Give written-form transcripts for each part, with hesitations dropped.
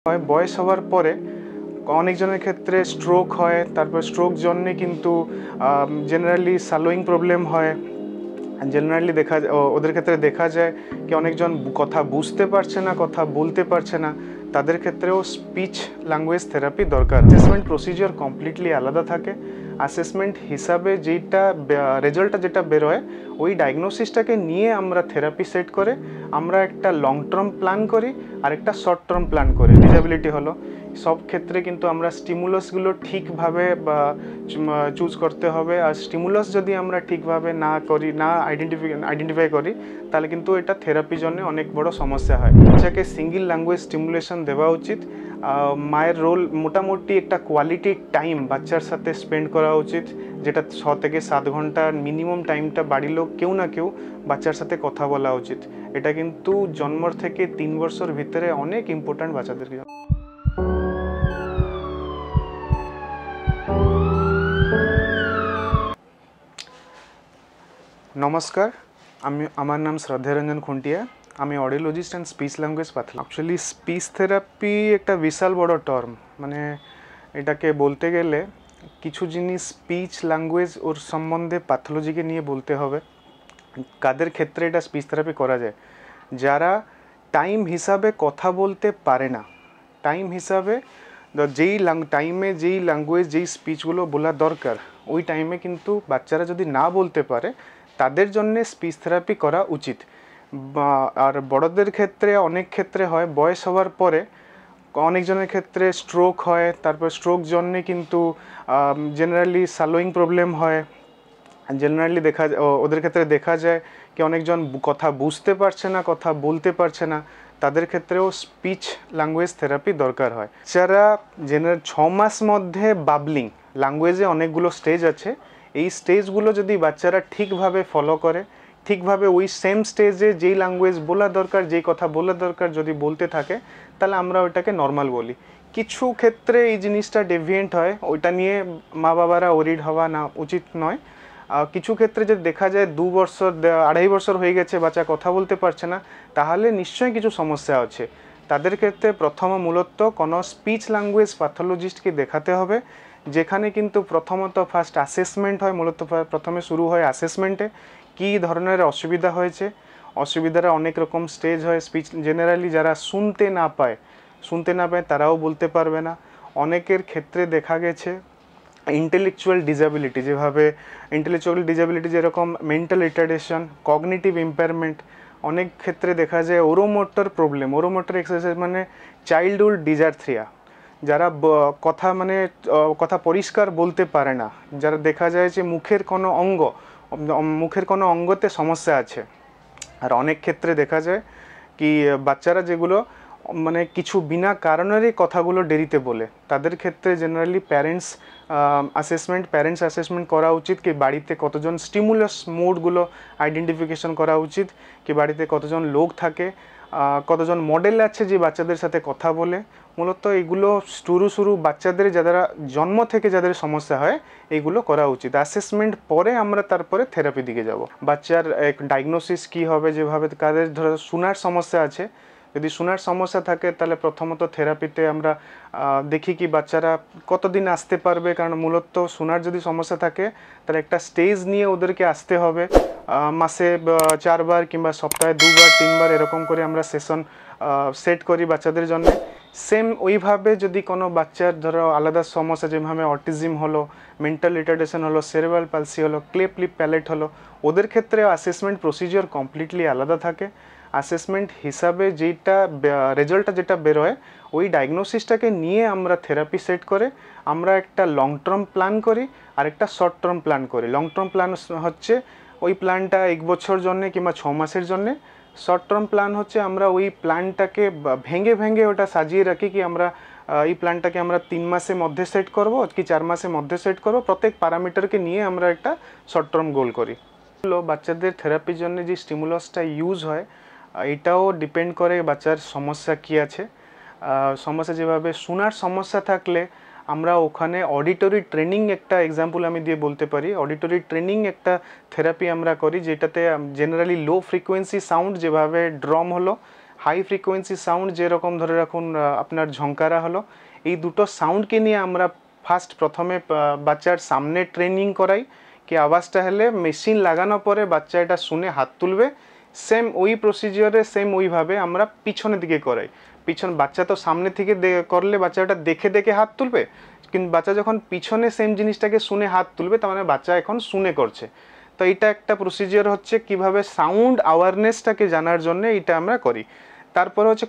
হয় বয়স হওয়ার পরে অনেকজনের ক্ষেত্রে স্ট্রোক হয়, তারপর স্ট্রোক জন্যে কিন্তু জেনারেলি স্যালোয়িং প্রবলেম হয়। জেনারেলি ওদের ক্ষেত্রে দেখা যায় কি অনেকজন কথা বুঝতে পারছে না, কথা বলতে পারছে না, তাদের ক্ষেত্রেও স্পিচ ল্যাঙ্গুয়েজ থেরাপি দরকার। অ্যাসেসমেন্ট প্রসিজিওর কমপ্লিটলি আলাদা থাকে। অ্যাসেসমেন্ট হিসাবে যেটা রেজাল্টটা যেটা বেরোয় ওই ডায়াগনোসিসটাকে নিয়ে আমরা থেরাপি সেট করে আমরা একটা লং টার্ম প্ল্যান করি আর একটা শর্ট টার্ম প্ল্যান করি। ডিসেবিলিটি হলো সব ক্ষেত্রে কিন্তু আমরা স্টিমুলাসগুলো ঠিকভাবে চুজ করতে হবে। আর স্টিমুলাস যদি আমরা ঠিকভাবে না করি, না আইডেন্টিফাই করি, তাহলে কিন্তু এটা থেরাপির জন্য অনেক বড় সমস্যা হয়। বাচ্চাকে সিঙ্গেল ল্যাঙ্গুয়েজ স্টিমুলেশন দেওয়া উচিত। মায়ের রোল মোটামুটি একটা কোয়ালিটি টাইম বাচ্চার সাথে স্পেন্ড করা উচিত, যেটা 6 থেকে 7 ঘন্টার মিনিমাম টাইমটা বাড়ির লোক কেউ না কেউ বাচ্চার সাথে কথা বলা উচিত। এটা কিন্তু জন্মর থেকে 3 বছর ভিতরে অনেক ইম্পর্ট্যান্ট বাচ্চাদের জন্য। নমস্কার, আমার নাম শ্রদ্ধেরঞ্জন খুঁটিয়া। আমি audiologist and speech language pathologist. Actually speech therapy একটা বিশাল বড় টার্ম, মানে এটাকে বলতে গেলে কিছু জিনিস স্পিচ ল্যাঙ্গুয়েজ ওর সম্বন্ধে প্যাথোলজিকে নিয়ে বলতে হবে। কাদের ক্ষেত্রে এটা স্পিচ থেরাপি করা যায়? যারা টাইম হিসাবে কথা বলতে পারে না, টাইম হিসাবে যেই টাইমে যেই ল্যাঙ্গুয়েজ যেই স্পিচগুলো বলা দরকার ওই টাইমে কিন্তু বাচ্চারা যদি না বলতে পারে, তাদের জন্যে স্পিচ থেরাপি করা উচিত। আর বড়দের ক্ষেত্রে অনেক ক্ষেত্রে হয় বয়স হওয়ার পরে অনেকজনের ক্ষেত্রে স্ট্রোক হয়, তারপর স্ট্রোক জন্যে কিন্তু জেনারেলি স্যালোয়িং প্রবলেম হয়। জেনারেলি ওদের ক্ষেত্রে দেখা যায় কি অনেকজন কথা বুঝতে পারছে না, কথা বলতে পারছে না, তাদের ক্ষেত্রেও স্পিচ ল্যাঙ্গুয়েজ থেরাপি দরকার হয়। যারা 6 মাস মধ্যে বাবলিং ল্যাঙ্গুয়েজে অনেকগুলো স্টেজ আছে, এই স্টেজগুলো যদি বাচ্চারা ঠিকভাবে ফলো করে, ঠিকভাবে ওই সেম স্টেজে যেই ল্যাঙ্গুয়েজ বলা দরকার, যেই কথা বলা দরকার যদি বলতে থাকে, তাহলে আমরা ওইটাকে নর্মাল বলি। কিছু ক্ষেত্রে এই জিনিসটা ডেভিয়েন্ট হয়, ওইটা নিয়ে মা বাবারা ওরিড হওয়া না উচিত নয়। কিছু ক্ষেত্রে যদি দেখা যায় 2 বছর 2.5 বছর হয়ে গেছে বাচ্চা কথা বলতে পারছে না, তাহলে নিশ্চয়ই কিছু সমস্যা আছে। তাদের ক্ষেত্রে মূলত কোনো স্পিচ ল্যাঙ্গুয়েজ প্যাথোলজিস্টকে দেখাতে হবে, যেখানে কিন্তু প্রথমত ফার্স্ট অ্যাসেসমেন্ট হয়। মূলত প্রথমে শুরু হয় অ্যাসেসমেন্টে, কী ধরনের অসুবিধা হয়েছে। অসুবিধার অনেক রকম স্টেজ হয়। স্পিচ জেনারেলি যারা শুনতে না পায় তারাও বলতে পারবে না। অনেকের ক্ষেত্রে দেখা গেছে ইন্টেলেকচুয়াল ডিসেবিলিটি যেরকম মেন্টাল রিটার্ডেশন, কগনিটিভ ইম্পেয়ারমেন্ট, অনেক ক্ষেত্রে দেখা যায় ওরোমোটর প্রবলেম, ওরোমোটর এক্সারসাইজ মানে চাইল্ডহুড ডিজার্থিয়া, যারা কথা পরিষ্কার বলতে পারে না, যারা দেখা যায় যে মুখের কোনো অঙ্গতে সমস্যা আছে। আর অনেক ক্ষেত্রে দেখা যায় কি বাচ্চারা যেগুলো কিছু বিনা কারণেরই কথাগুলো দেরিতে বলে, তাদের ক্ষেত্রে জেনারেলি প্যারেন্টস অ্যাসেসমেন্ট করা উচিত। কি বাড়িতে কতজন স্টিমুলাস মোডগুলো আইডেন্টিফিকেশন করা উচিত, কি বাড়িতে কতজন লোক থাকে, কতজন মডেল আছে যে বাচ্চাদের সাথে কথা বলে। মূলত এগুলো শুরু বাচ্চাদের যারা জন্ম থেকে যাদের সমস্যা হয় এইগুলো করা উচিত। অ্যাসেসমেন্ট পরে আমরা তারপরে থেরাপি দিকে যাব। বাচ্চার ডায়াগনোসিস কী হবে, যেভাবে কাদের ধরো শোনার সমস্যা আছে, যদি শোনার সমস্যা থাকে তাহলে প্রথমত থেরাপিতে আমরা দেখি কি বাচ্চারা কতদিন আসতে পারবে, কারণ মূলত শোনার যদি সমস্যা থাকে তাহলে একটা স্টেজ নিয়ে ওদেরকে আসতে হবে। মাসে 4 বার কিংবা সপ্তাহে 2 বার 3 বার এরকম করে আমরা সেশন সেট করি বাচ্চাদের জন্য। সেম ওইভাবে যদি কোনো বাচ্চার ধরো আলাদা সমস্যা, যেভাবে অটিজম হলো, মেন্টাল রিটার্ডেশন হলো, সেরেব্রাল পালসি হলো, ক্লেফট লিপ প্যালেট হলো, ওদের ক্ষেত্রে অ্যাসেসমেন্ট প্রসিজিওর কমপ্লিটলি আলাদা থাকে। অ্যাসেসমেন্ট হিসাবে যেটা রেজাল্টটা যেটা বেরোয় ওই ডায়াগনোসিসটাকে নিয়ে আমরা থেরাপি সেট করে আমরা একটা লং টার্ম প্ল্যান করি আর একটা শর্ট টার্ম প্ল্যান করি। লং টার্ম প্ল্যান হচ্ছে ওই প্ল্যানটা 1 বছর জন্যে কিংবা 6 মাসের জন্যে। শর্ট টার্ম প্ল্যান হচ্ছে আমরা ওই প্ল্যানটাকে ভেঙে ওটা সাজিয়ে রাখি, কি আমরা এই প্ল্যানটাকে আমরা 3 মাসের মধ্যে সেট করব কি 4 মাসের মধ্যে সেট করব। প্রত্যেক প্যারামিটারকে নিয়ে আমরা একটা শর্ট টার্ম গোল করি। বাচ্চাদের থেরাপির জন্য যে স্টিমুলাসটা ইউজ হয় এটাও ডিপেন্ড করে বাচ্চার সমস্যা কী আছে। সমস্যা যেভাবে শোনার সমস্যা থাকলে আমরা ওখানে অডিটরি ট্রেনিং একটা এক্সাম্পল আমি দিয়ে বলতে পারি। অডিটরি ট্রেনিং একটা থেরাপি আমরা করি, যেটাতে জেনারেলি লো ফ্রিকোয়েন্সি সাউন্ড, যেভাবে ড্রাম হলো হাই ফ্রিকোয়েন্সি সাউন্ড, যেরকম ধরে রাখুন আপনার ঝংকারা হলো, এই দুটো সাউন্ডকে নিয়ে আমরা প্রথমে বাচ্চার সামনে ট্রেনিং করাই কি আওয়াজটা হলে মেশিন লাগানোর পরে বাচ্চা এটা শুনে হাত তুলবে। সেম ওই প্রসিজিওরে সেম ওইভাবে আমরা পিছনের দিকে করাই। বাচ্চা তো সামনে থেকে করলে বাচ্চাটা দেখে দেখে হাত তুলবে, কিন্তু বাচ্চা যখন পিছনে সেম জিনিসটাকে শুনে হাত তুলবে, তার মানে বাচ্চা এখন শুনে করছে। তো এটা একটা প্রসিজিওর হচ্ছে কিভাবে সাউন্ড অ্যাওয়ারনেসটাকে জানার জন্য এটা আমরা করি। তারপরে হচ্ছে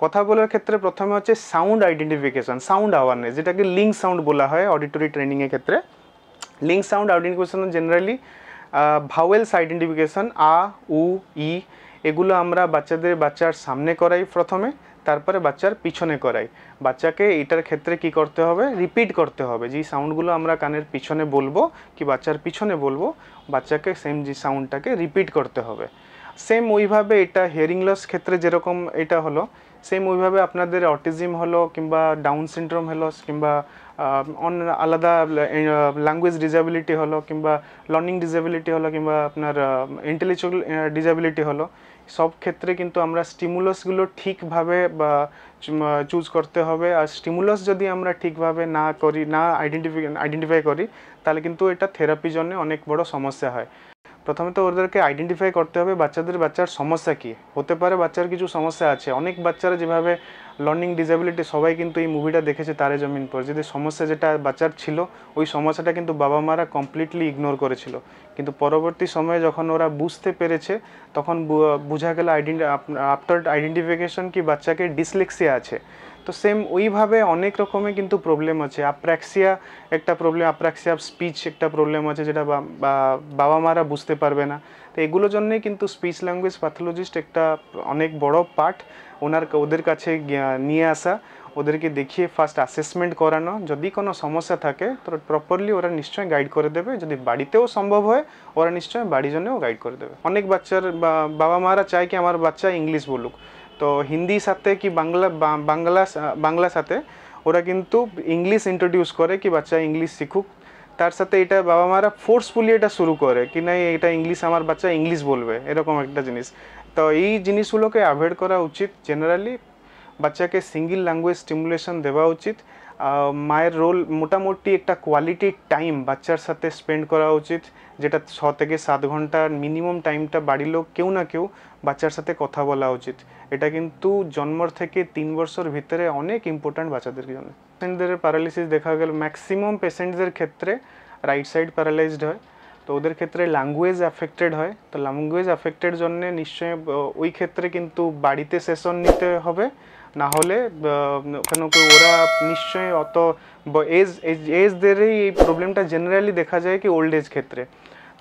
কথা বলার ক্ষেত্রে প্রথমে হচ্ছে সাউন্ড আইডেন্টিফিকেশন, সাউন্ড অ্যাওয়ারনেস, যেটাকে লিঙ্ক সাউন্ড বলা হয় অডিটরি ট্রেনিংয়ের ক্ষেত্রে। Link sound identification generally vowels identification আ, উ, ই, এগুলো আমরা বাচ্চার সামনে করাই প্রথমে, তারপরে বাচ্চার পিছনে করাই। বাচ্চাকে এটার ক্ষেত্রে কি করতে হবে, রিপিট করতে হবে। যেই সাউন্ডগুলো আমরা কানের পিছনে বলবো কি বাচ্চার পিছনে বলবো, বাচ্চাকে সেম যে সাউন্ডটাকে রিপিট করতে হবে। সেম ওইভাবে এটা হিয়ারিং লস ক্ষেত্রে যেরকম এটা হলো, সেম ওইভাবে আপনাদের অটিজম হলো কিংবা ডাউন সিনড্রোম হলো কিংবা আলাদা ল্যাঙ্গুয়েজ ডিসেবিলিটি হলো কিংবা লার্নিং ডিসেবিলিটি হলো কিংবা আপনার ইন্টেলেকচুয়াল ডিসেবিলিটি হলো, সব ক্ষেত্রে কিন্তু আমরা স্টিমুলাসগুলো ঠিকভাবে বা চুজ করতে হবে। আর স্টিমুলাস যদি আমরা ঠিকভাবে না করি, না আইডেন্টিফাই করি, তাহলে কিন্তু এটা থেরাপির জন্য অনেক বড় সমস্যা হয়। প্রথমে তো ওদেরকে আইডেন্টিফাই করতে হবে বাচ্চার সমস্যা কী হতে পারে। বাচ্চার কিছু সমস্যা আছে, অনেক বাচ্চারা যেভাবে লার্নিং ডিসেবিলিটি, সবাই কিন্তু এই মুভিটা দেখেছে তারে জমিন পর, যদি সমস্যা যেটা বাচ্চার ছিল ওই সমস্যাটা কিন্তু বাবা মারা কমপ্লিটলি ইগনোর করেছিল, কিন্তু পরবর্তী সময়ে যখন ওরা বুঝতে পেরেছে তখন বোঝা গেল আফটার আইডেন্টিফিকেশন কি বাচ্চাকে ডিসলেক্সিয়া আছে। তো সেম ওইভাবে অনেক রকমের কিন্তু প্রবলেম আছে। অ্যাপ্রাক্সিয়া একটা প্রবলেম, অ্যাপ্রাক্সিয়া স্পিচ একটা প্রবলেম আছে, যেটা বাবা মারা বুঝতে পারবে না। তো এগুলোর জন্যই কিন্তু স্পিচ ল্যাঙ্গুয়েজ প্যাথোলজিস্ট একটা অনেক বড় পার্ট। ওদের কাছে নিয়ে আসা, ওদেরকে দেখিয়ে ফার্স্ট অ্যাসেসমেন্ট করানো, যদি কোনো সমস্যা থাকে তো প্রপারলি ওরা নিশ্চয়ই গাইড করে দেবে। যদি বাড়িতেও সম্ভব হয় ওরা নিশ্চয়ই বাড়ির জন্যও গাইড করে দেবে। অনেক বাচ্চার বাবা মারা চায় কি আমার বাচ্চা ইংলিশ বলুক, তো হিন্দি সাথে কি বাংলা সাথে ওরা কিন্তু ইংলিশ ইন্ট্রোডিউস করে কি বাচ্চা ইংলিশ শিখুক। তার সাথে এটা বাবা মারা ফোর্সফুলি এটা শুরু করে কি না এটা ইংলিশ, আমার বাচ্চা ইংলিশ বলবে, এরকম একটা জিনিস। তো এই জিনিসগুলোকে অ্যাভয়েড করা উচিত। জেনারেলি বাচ্চাকে সিঙ্গল ল্যাঙ্গুয়েজ স্টিমুলেশন দেওয়া উচিত। মায়ের রোল মোটামুটি একটা কোয়ালিটি টাইম বাচ্চার সাথে স্পেন্ড করা উচিত, যেটা 6 থেকে 7 ঘন্টার মিনিমাম টাইমটা বাড়ির লোক কেউ না কেউ বাচ্চার সাথে কথা বলা উচিত। এটা কিন্তু জন্মর থেকে 3 বছর ভিতরে অনেক ইম্পর্ট্যান্ট বাচ্চাদের জন্য। পেশেন্টদের প্যারালিসিস দেখা গেল ম্যাক্সিমাম পেশেন্টদের ক্ষেত্রে রাইট সাইড প্যারালাইজড হয়, তো ওদের ক্ষেত্রে ল্যাঙ্গুয়েজ অ্যাফেক্টেড হয়। তো ল্যাঙ্গুয়েজ অ্যাফেক্টেড জন্যে নিশ্চয়ই ওই ক্ষেত্রে কিন্তু বাড়িতে সেশন নিতে হবে, না হলে কেন কি ওরা নিশ্চয়ই অত এজদেরই এই প্রবলেমটা জেনারেলি দেখা যায় কি ওল্ড এজ ক্ষেত্রে।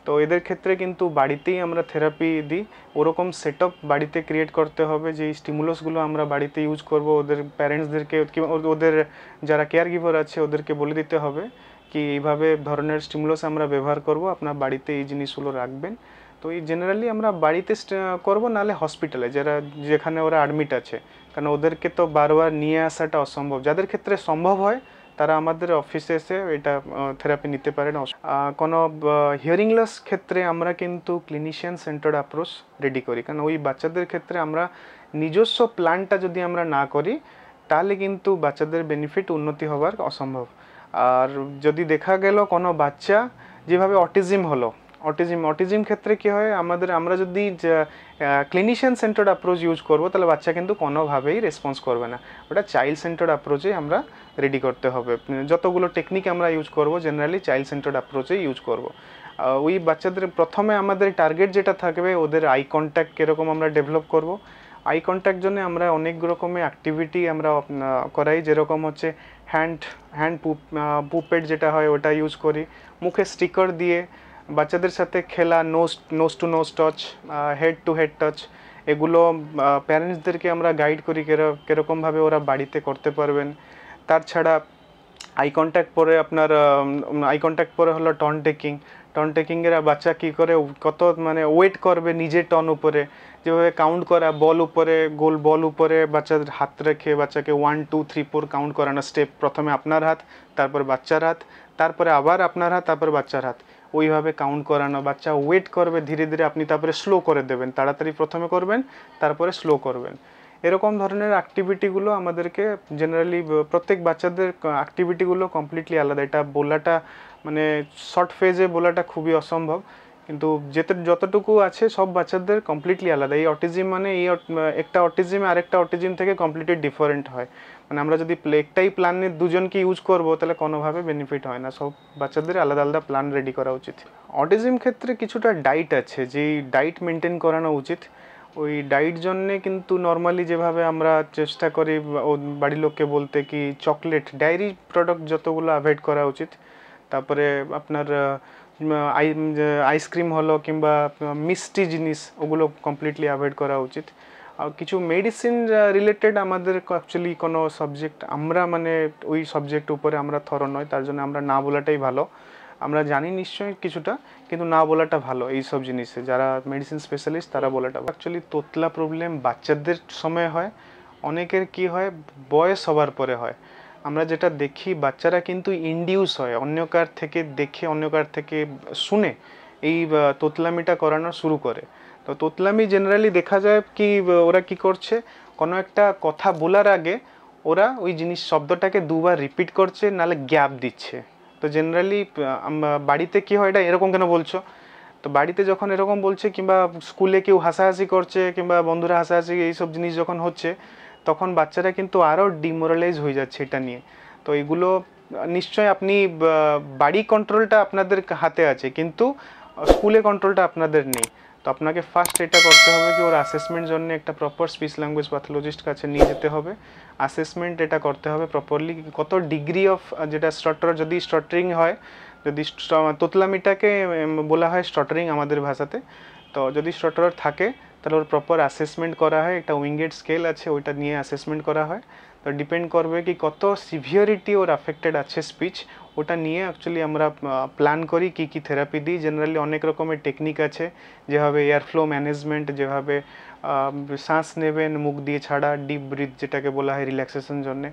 তো এদের ক্ষেত্রে কিন্তু বাড়িতেই আমরা থেরাপি দিই। ওরকম সেট আপ বাড়িতে ক্রিয়েট করতে হবে যে স্টিমুলাসগুলো আমরা বাড়িতে ইউজ করব। ওদের প্যারেন্টসদেরকে, ওদের যারা কেয়ার গিভার আছে ওদেরকে বলে দিতে হবে কি এইভাবে ধরনের স্টিমুলাস আমরা ব্যবহার করব, আপনার বাড়িতে এই জিনিসগুলো রাখবেন। তো এই জেনারেলি আমরা বাড়িতে করব, নাহলে হসপিটালে যেখানে ওরা অ্যাডমিট আছে, কারণ ওদেরকে তো বারবার নিয়ে আসাটা অসম্ভব। যাদের ক্ষেত্রে সম্ভব হয় তারা আমাদের অফিসে এসে এটা থেরাপি নিতে পারেন। কোনো হিয়ারিং লস ক্ষেত্রে আমরা কিন্তু ক্লিনিশিয়ান সেন্টার্ড অ্যাপ্রোচ রেডি করি, কারণ ওই বাচ্চাদের ক্ষেত্রে আমরা নিজস্ব প্ল্যানটা যদি আমরা না করি তাহলে কিন্তু বাচ্চাদের বেনিফিট উন্নতি হওয়ার অসম্ভব। আর যদি দেখা গেল কোনো বাচ্চা যেভাবে অটিজম ক্ষেত্রে কী হয়, আমরা যদি ক্লিনিশিয়ান সেন্টার্ড অ্যাপ্রোচ ইউজ করবো তাহলে বাচ্চা কিন্তু কোনোভাবেই রেসপন্স করবে না। ওটা চাইল্ড সেন্টার্ড অ্যাপ্রোচে আমরা রেডি করতে হবে। যতগুলো টেকনিক আমরা ইউজ করব জেনারেলি চাইল্ড সেন্টার্ড অ্যাপ্রোচে ইউজ করব। ওই বাচ্চাদের প্রথমে আমাদের টার্গেট যেটা থাকবে, ওদের আই কন্ট্যাক্ট কীরকম আমরা ডেভেলপ করব। আই কন্ট্যাক্ট জন্য আমরা অনেক রকমের অ্যাক্টিভিটি আমরা করাই, যেরকম হচ্ছে হ্যান্ড পুপেট যেটা হয় ওটা ইউজ করি, মুখে স্টিকার দিয়ে বাচ্চাদের সাথে খেলা, nose to nose touch, head to head touch, এগুলো প্যারেন্টসদেরকে আমরা গাইড করি কীরকমভাবে ওরা বাড়িতে করতে পারবেন। তাছাড়া আই কন্ট্যাক্ট পরে হলো টর্ন টেকিংয়ের বাচ্চা কী করে কত ওয়েট করবে নিজের টর্ন উপরে, যেভাবে কাউন্ট করা, গোল বল উপরে বাচ্চাদের হাত রেখে বাচ্চাকে 1 2 3 4 কাউন্ট করানো স্টেপ। প্রথমে আপনার হাত, তারপর বাচ্চার হাত, তারপরে আবার আপনার হাত, তারপর বাচ্চার হাত। ওইভাবে কাউন্ট করানো, বাচ্চা ওয়েট করবে, ধীরে ধীরে আপনি তারপরে স্লো করে দেবেন, তাড়াতাড়ি প্রথমে করবেন তারপরে স্লো করবেন। এরকম ধরনের অ্যাক্টিভিটিগুলো আমাদেরকে জেনারেলি প্রত্যেক বাচ্চাদের অ্যাক্টিভিটিগুলো কমপ্লিটলি আলাদা। এটা বলাটা মানে শর্ট ফেজে বলাটা খুবই অসম্ভব, কিন্তু যতটুকু আছে সব বাচ্চাদের কমপ্লিটলি আলাদা। এই অটিজম মানে একটা অটিজম আরেকটা অটিজম থেকে কমপ্লিটলি ডিফারেন্ট হয়। মানে আমরা যদি একটাই প্ল্যানে দুজনকে ইউজ করব তাহলে কোনোভাবে বেনিফিট হয় না, সব বাচ্চাদের আলাদা আলাদা প্ল্যান রেডি করা উচিত। অটিজম ক্ষেত্রে কিছুটা ডাইট আছে, যেই ডাইট মেনটেন করানো উচিত। ওই ডাইট জন্যে কিন্তু নর্মালি যেভাবে আমরা চেষ্টা করি বাড়ির লোককে বলতে কি চকলেট, ডায়েরি প্রোডাক্ট যতগুলো অ্যাভয়েড করা উচিত। তারপরে আপনার আইসক্রিম হলো কিংবা মিষ্টি জিনিস, ওগুলো কমপ্লিটলি অ্যাভয়েড করা উচিত। আর কিছু মেডিসিন রিলেটেড আমাদের অ্যাকচুয়ালি কোনো সাবজেক্ট আমরা মানে ওই সাবজেক্ট উপরে আমরা থর নয়, তার জন্য আমরা না বলাটাই ভালো। আমরা জানি নিশ্চয়ই কিছুটা, কিন্তু না বলাটা ভালো এই সব জিনিসে। যারা মেডিসিন স্পেশালিস্ট তারা বলাটা অ্যাকচুয়ালি তোতলা প্রবলেম বাচ্চাদের সময় হয়, অনেকের কি হয় বয়স হবার পরে হয়। আমরা যেটা দেখি বাচ্চারা কিন্তু ইনডিউস হয়, অন্য কার থেকে দেখে অন্য কার থেকে শুনে এই তোতলামিটা করানো শুরু করে। তো তোতলামি জেনারেলি দেখা যায় কি ওরা কি করছে, কোনো একটা কথা বলার আগে ওরা ওই জিনিস শব্দটাকে দুবার রিপিট করছে, নাহলে গ্যাপ দিচ্ছে। তো জেনারেলি বাড়িতে কি হয়, এটা এরকম কেন বলছো, তো বাড়িতে যখন এরকম বলছে কিংবা স্কুলে কেউ হাসাহাসি করছে কিংবা বন্ধুরা হাসাহাসি এইসব জিনিস যখন হচ্ছে, তখন বাচ্চারা কিন্তু আরও ডিমোরালাইজ হয়ে যাচ্ছে এটা নিয়ে। তো এগুলো নিশ্চয়ই আপনি বাড়ি কন্ট্রোলটা আপনাদের হাতে আছে, কিন্তু স্কুলে কন্ট্রোলটা আপনাদের নেই। তো আপনাকে ফার্স্ট এটা করতে হবে কি ওর অ্যাসেসমেন্ট জন্য একটা প্রপার স্পিচ ল্যাঙ্গুয়েজ প্যাথোলজিস্ট কাছে নিয়ে যেতে হবে। অ্যাসেসমেন্ট এটা করতে হবে প্রপারলি, কত ডিগ্রি অফ যেটা স্টটার, যদি স্টটারিং হয়, যদি তোতলামিটাকে বলা হয় স্টটারিং আমাদের ভাষাতে, তো যদি স্টটার থাকে তাহলে ওর প্রপার অ্যাসেসমেন্ট করা হয়। একটা উইঙ্গেড স্কেল আছে, ওইটা নিয়ে অ্যাসেসমেন্ট করা হয়। তো ডিপেন্ড করবে কি কত সিভিয়ারিটি ওর অ্যাফেক্টেড আছে স্পিচ, ওটা নিয়ে অ্যাকচুয়ালি আমরা প্ল্যান করি কি কি থেরাপি দিই। জেনারেলি অনেক রকমের টেকনিক আছে, যেভাবে এয়ারফ্লো ম্যানেজমেন্ট, যেভাবে শ্বাস নেবেন মুখ দিয়ে ছাড়া, ডিপ ব্রিথ যেটাকে বলা হয় রিল্যাক্সেশন জন্যে।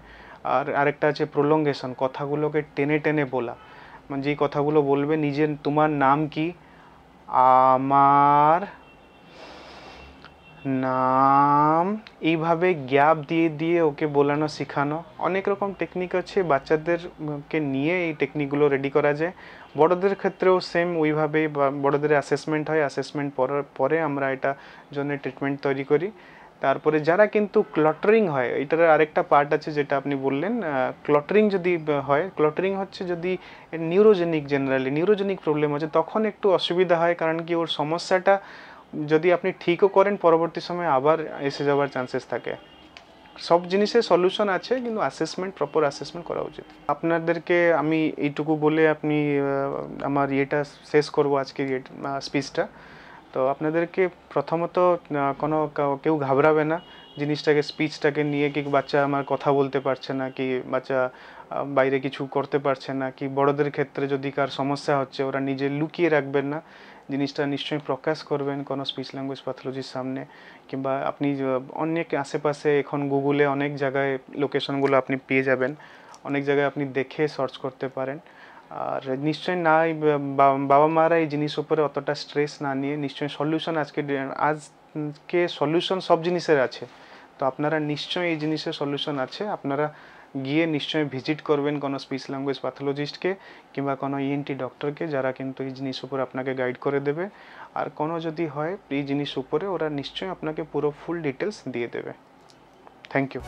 আর আরেকটা আছে প্রোলঙ্গেশন, কথাগুলোকে টেনে টেনে বলা, মানে যেই কথাগুলো বলবে নিজের, তোমার নাম কি, আমার নাম, এইভাবে গ্যাপ দিয়ে দিয়ে ওকে বলানো শেখানো। অনেক রকম টেকনিক আছে, বাচ্চাদেরকে নিয়ে এই টেকনিকগুলো রেডি করা যায়। বড়দের ক্ষেত্রেও সেম ওইভাবেই বড়দের অ্যাসেসমেন্ট হয়, অ্যাসেসমেন্ট পরে আমরা এটা জন্য ট্রিটমেন্ট তৈরি করি। তারপরে যারা কিন্তু ক্লটারিং হয়, এটার আরেকটা পার্ট আছে যেটা আপনি বললেন, ক্লটারিং যদি হয়, ক্লটারিং হচ্ছে যদি নিউরোজেনিক, জেনারেলি নিউরোজেনিক প্রবলেম হচ্ছে, তখন একটু অসুবিধা হয়। কারণ কি ওর সমস্যাটা যদি আপনি ঠিকও করেন পরবর্তী সময়ে আবার এসে যাওয়ার চান্সেস থাকে। সব জিনিসের সলিউশন আছে, কিন্তু অ্যাসেসমেন্ট, প্রপার অ্যাসেসমেন্ট করা উচিত। আপনাদেরকে আমি এইটুকু বলে আপনি আমার ইয়েটা শেষ করব আজকের স্পিচটা। তো আপনাদেরকে প্রথমত কেউ ঘাবড়াবে না জিনিসটাকে, স্পিচটাকে নিয়ে, কি বাচ্চা আমার কথা বলতে পারছে না, কি বাচ্চা বাইরে কিছু করতে পারছে না, কি বড়দের ক্ষেত্রে যদি কার সমস্যা হচ্ছে ওরা নিজে লুকিয়ে রাখবেন না, জিনিসটা নিশ্চয়ই প্রকাশ করবেন কোনো স্পিচ ল্যাঙ্গুয়েজ প্যাথোলজির সামনে। কিংবা আপনি অনেক আশেপাশে এখন গুগলে অনেক জায়গায় লোকেশনগুলো আপনি পেয়ে যাবেন, অনেক জায়গায় আপনি দেখে সার্চ করতে পারেন। আর নিশ্চয়ই না, বাবা মারা এই জিনিস উপরে অতটা স্ট্রেস না নিয়ে, নিশ্চয়ই সলিউশন আজকে সলিউশন সব জিনিসের আছে। তো আপনারা নিশ্চয়ই এই জিনিসের সলিউশন আছে, আপনারা গিয়ে নিশ্চয়ই ভিজিট করবেন কোনো স্পিচ ল্যাঙ্গুয়েজ প্যাথোলজিস্টকে কিংবা কোনো ইএনটি ডক্টরকে, যারা কিন্তু এই জিনিস উপরে আপনাকে গাইড করে দেবে। আর কোনো যদি হয় এই জিনিস উপরে, ওরা নিশ্চয়ই আপনাকে পুরো ফুল ডিটেলস দিয়ে দেবে। Thank you.